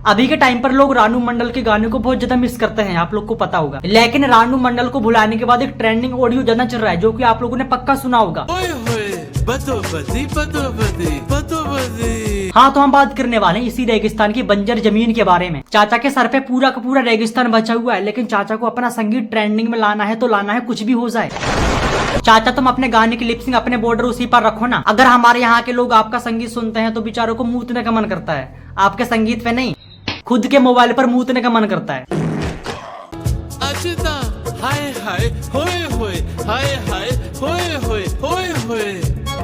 अभी के टाइम पर लोग रानू मंडल के गाने को बहुत ज्यादा मिस करते हैं, आप लोग को पता होगा। लेकिन रानू मंडल को भुलाने के बाद एक ट्रेंडिंग ऑडियो ज्यादा चल रहा है, जो कि आप लोगों ने पक्का सुना होगा। हाँ, तो हम बात करने वाले हैं इसी रेगिस्तान की बंजर जमीन के बारे में। चाचा के सर पे पूरा का पूरा रेगिस्तान बचा हुआ है, लेकिन चाचा को अपना संगीत ट्रेंडिंग में लाना है तो लाना है, कुछ भी हो जाए। चाचा, तुम अपने गाने की लिपसिंग अपने बॉर्डर उसी पर रखो ना। अगर हमारे यहाँ के लोग आपका संगीत सुनते हैं तो बेचारों को मूतने का मन करता है, आपके संगीत पे नहीं, खुद के मोबाइल पर मूतने का मन करता है। हाय हाय होए होए, हाय हाय होए होए, होए होए।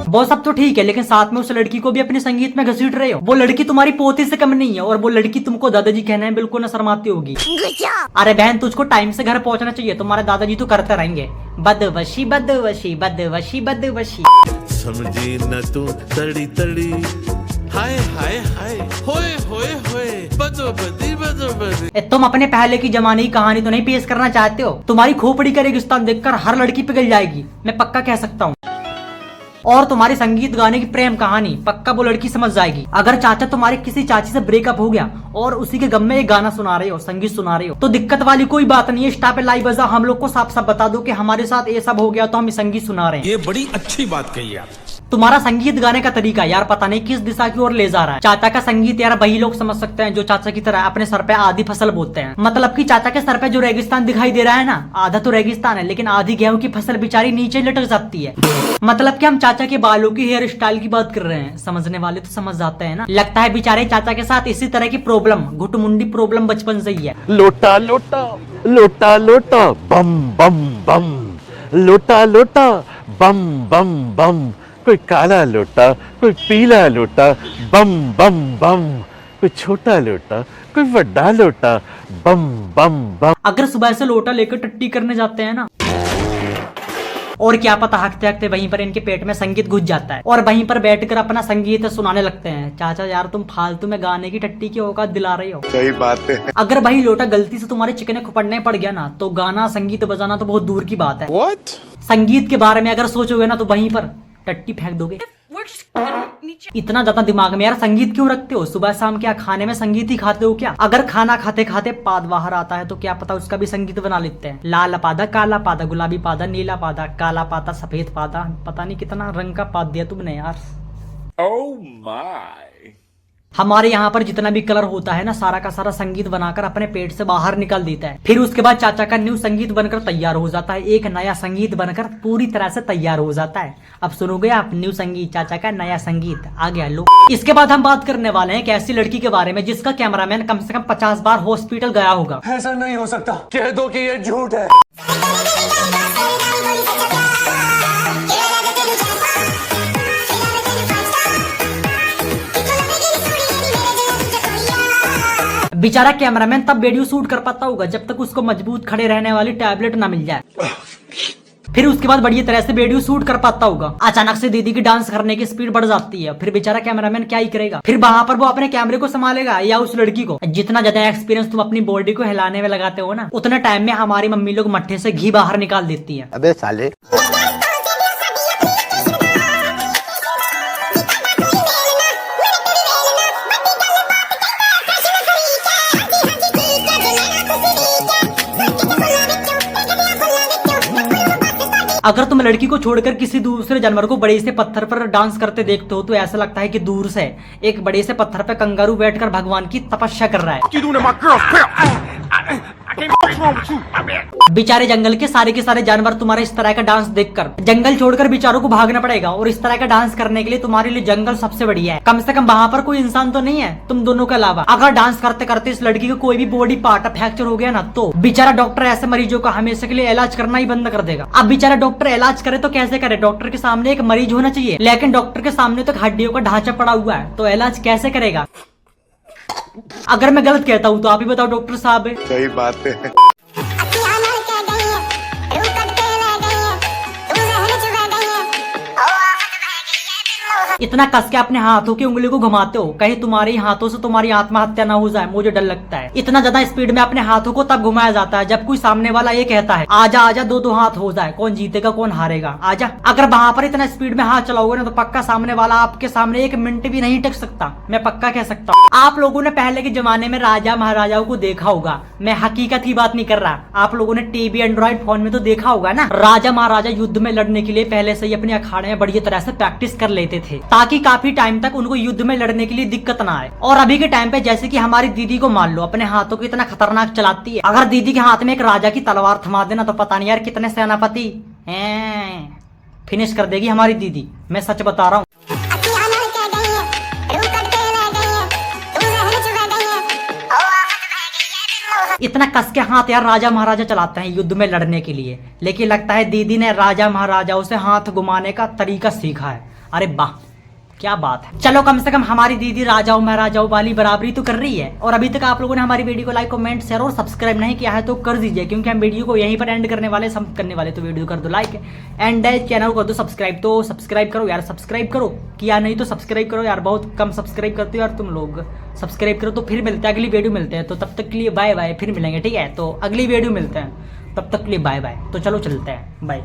वो सब तो ठीक है, लेकिन साथ में उस लड़की को भी अपने संगीत में घसीट रहे हो। वो लड़की तुम्हारी पोती से कम नहीं है, और वो लड़की तुमको दादाजी कहने में बिल्कुल न शर्माती होगी। अरे बहन, तुझको टाइम से घर पहुंचना चाहिए, तुम्हारे दादाजी तो करते रहेंगे बदवशी बदवशी बदवशी बदवशी। समझी न तू तड़ी तड़ी, हाय हाय हाय होए होए होए, बदोबदी बदोबदी। तुम अपने पहले की जमाने की कहानी तो नहीं पेश करना चाहते हो? तुम्हारी खोपड़ी का रेगिस्तान देखकर हर लड़की पिघल जाएगी, मैं पक्का कह सकता हूँ। और तुम्हारी संगीत गाने की प्रेम कहानी पक्का वो लड़की समझ जाएगी। अगर चाचा तुम्हारे किसी चाची से ब्रेकअप हो गया और उसी के गम में एक गाना सुना रहे हो, संगीत सुना रहे हो, तो दिक्कत वाली कोई बात नहीं है। स्टाफ पे लाइव बजा, हम लोग को साफ साफ बता दो कि हमारे साथ ये सब हो गया तो हम संगीत सुना रहे हैं। ये बड़ी अच्छी बात कही आप। तुम्हारा संगीत गाने का तरीका यार पता नहीं किस दिशा की ओर ले जा रहा है। चाचा का संगीत यार वही लोग समझ सकते हैं जो चाचा की तरह अपने सर पे आधी फसल बोते हैं। मतलब कि चाचा के सर पे जो रेगिस्तान दिखाई दे रहा है ना, आधा तो रेगिस्तान है, लेकिन आधी गेहूं की फसल बेचारी नीचे लटक जाती है। मतलब कि हम चाचा के बालों की हेयर स्टाइल की बात कर रहे हैं, समझने वाले तो समझ जाते हैं ना। लगता है बेचारे चाचा के साथ इसी तरह की प्रॉब्लम, घुटमुंडी प्रॉब्लम बचपन से ही है। लोटा लोटा लोटा लोटा बम बम बम, लोटा लोटा बम बम बम। कोई काला लोटा, कोई पीला लोटा, बम बम बम। कोई छोटा लोटा, कोई बड़ा लोटा, बम बम बम। अगर सुबह से लोटा लेकर टट्टी करने जाते हैं ना, और क्या पता हकते हकते वहीं पर इनके पेट में संगीत घुस जाता है और वहीं पर बैठकर अपना संगीत सुनाने लगते हैं। चाचा यार, तुम फालतू में गाने की टट्टी की औकात दिला रहे हो। सही बात है। अगर वही लोटा गलती से तुम्हारे चिकने खुपड़ने पड़ गया ना, तो गाना संगीत बजाना तो बहुत दूर की बात है। What? संगीत के बारे में अगर सोचोगे ना तो वहीं पर टट्टी फेंक दोगे। इतना ज्यादा दिमाग में यार संगीत क्यों रखते हो? सुबह शाम क्या खाने में संगीत ही खाते हो क्या? अगर खाना खाते खाते पाद बाहर आता है तो क्या पता उसका भी संगीत बना लेते हैं। लाल पादा, काला पादा, गुलाबी पादा, नीला पादा, काला पादा, सफेद पादा, पता नहीं कितना रंग का पाद दिया तुमने यार। Oh my। हमारे यहाँ पर जितना भी कलर होता है ना, सारा का सारा संगीत बनाकर अपने पेट से बाहर निकाल देता है। फिर उसके बाद चाचा का न्यू संगीत बनकर तैयार हो जाता है, एक नया संगीत बनकर पूरी तरह से तैयार हो जाता है। अब सुनोगे आप न्यू संगीत, चाचा का नया संगीत आ गया लो। इसके बाद हम बात करने वाले हैं एक ऐसी लड़की के बारे में जिसका कैमरामैन कम से कम 50 बार हॉस्पिटल गया होगा। ऐसा नहीं हो सकता, कह दो कि ये झूठ है। बेचारा कैमरामैन तब वीडियो शूट कर पाता होगा जब तक उसको मजबूत खड़े रहने वाली टैबलेट ना मिल जाए। फिर उसके बाद बढ़िया तरह से वीडियो शूट कर पाता होगा। अचानक से दीदी की डांस करने की स्पीड बढ़ जाती है, फिर बेचारा कैमरामैन क्या ही करेगा? फिर वहां पर वो अपने कैमरे को संभालेगा या उस लड़की को? जितना ज्यादा एक्सपीरियंस तुम अपनी बॉडी को हिलाने में लगाते हो ना, उतने टाइम में हमारी मम्मी लोग मट्ठे से घी बाहर निकाल देती है। अबे साले। अगर तुम लड़की को छोड़कर किसी दूसरे जानवर को बड़े से पत्थर पर डांस करते देखते हो तो ऐसा लगता है कि दूर से एक बड़े से पत्थर पर कंगारू बैठकर भगवान की तपस्या कर रहा है। बेचारे जंगल के सारे जानवर तुम्हारे इस तरह का डांस देखकर जंगल छोड़कर बेचारों को भागना पड़ेगा, और इस तरह का डांस करने के लिए तुम्हारे लिए जंगल सबसे बढ़िया है। कम से कम वहाँ पर कोई इंसान तो नहीं है तुम दोनों के अलावा। अगर डांस करते करते इस लड़की को कोई भी बॉडी पार्ट फ्रैक्चर हो गया ना, तो बेचारा डॉक्टर ऐसे मरीजों का हमेशा के लिए इलाज करना ही बंद कर देगा। अब बेचारा डॉक्टर इलाज करे तो कैसे करे? डॉक्टर के सामने एक मरीज होना चाहिए, लेकिन डॉक्टर के सामने तो हड्डियों का ढांचा पड़ा हुआ है, तो इलाज कैसे करेगा? अगर मैं गलत कहता हूँ तो आप ही बताओ डॉक्टर साहब। सही बात है। इतना कस के अपने हाथों की उंगली को घुमाते हो कहीं तुम्हारे हाथों से तुम्हारी आत्महत्या ना हो जाए, मुझे डर लगता है। इतना ज्यादा स्पीड में अपने हाथों को तब घुमाया जाता है जब कोई सामने वाला ये कहता है आजा आजा, दो दो हाथ हो जाए, कौन जीतेगा कौन हारेगा, आजा। अगर वहां पर इतना स्पीड में हाथ चलाओगे ना तो पक्का सामने वाला आपके सामने 1 मिनट भी नहीं टिक सकता, मैं पक्का कह सकता हूँ। आप लोगों ने पहले के जमाने में राजा महाराजाओं को देखा होगा, मैं हकीकत की बात नहीं कर रहा, आप लोगों ने टीवी एंड्रॉइड फोन में तो देखा होगा ना। राजा महाराजा युद्ध में लड़ने के लिए पहले से ही अपने अखाड़े में बढ़िया तरह से प्रैक्टिस कर लेते थे ताकि काफी टाइम तक उनको युद्ध में लड़ने के लिए दिक्कत ना आए। और अभी के टाइम पे जैसे कि हमारी दीदी को मान लो, अपने हाथों को इतना खतरनाक चलाती है, अगर दीदी के हाथ में एक राजा की तलवार थमा देना तो पता नहीं यार कितने सेनापति फिनिश कर देगी हमारी दीदी, मैं सच बता रहा हूँ। इतना कस के हाथ यार राजा महाराजा चलाते हैं युद्ध में लड़ने के लिए, लेकिन लगता है दीदी ने राजा महाराजाओं से हाथ घुमाने का तरीका सीखा है। अरे वाह क्या बात है। चलो कम से कम हमारी दीदी राजाओं महाराजाओं वाली बराबरी तो कर रही है। और अभी तक आप लोगों ने हमारी वीडियो को लाइक कमेंट शेयर और सब्सक्राइब नहीं किया है तो कर दीजिए, क्योंकि हम वीडियो को यहीं पर एंड करने वाले करने वाले। तो वीडियो कर दो लाइक एंड चैनल को कर दो सब्सक्राइब। तो सब्सक्राइब करो यार, सब्सक्राइब करो, किया नहीं तो सब्सक्राइब करो यार, बहुत कम सब्सक्राइब करते हो यार तुम लोग। सब्सक्राइब करो। तो फिर मिलते हैं, अगली वीडियो मिलते हैं। तो तब तक के लिए बाय बाय, फिर मिलेंगे ठीक है। तो अगली वीडियो मिलते हैं, तब तक के लिए बाय बाय। तो चलो चलते हैं, बाय।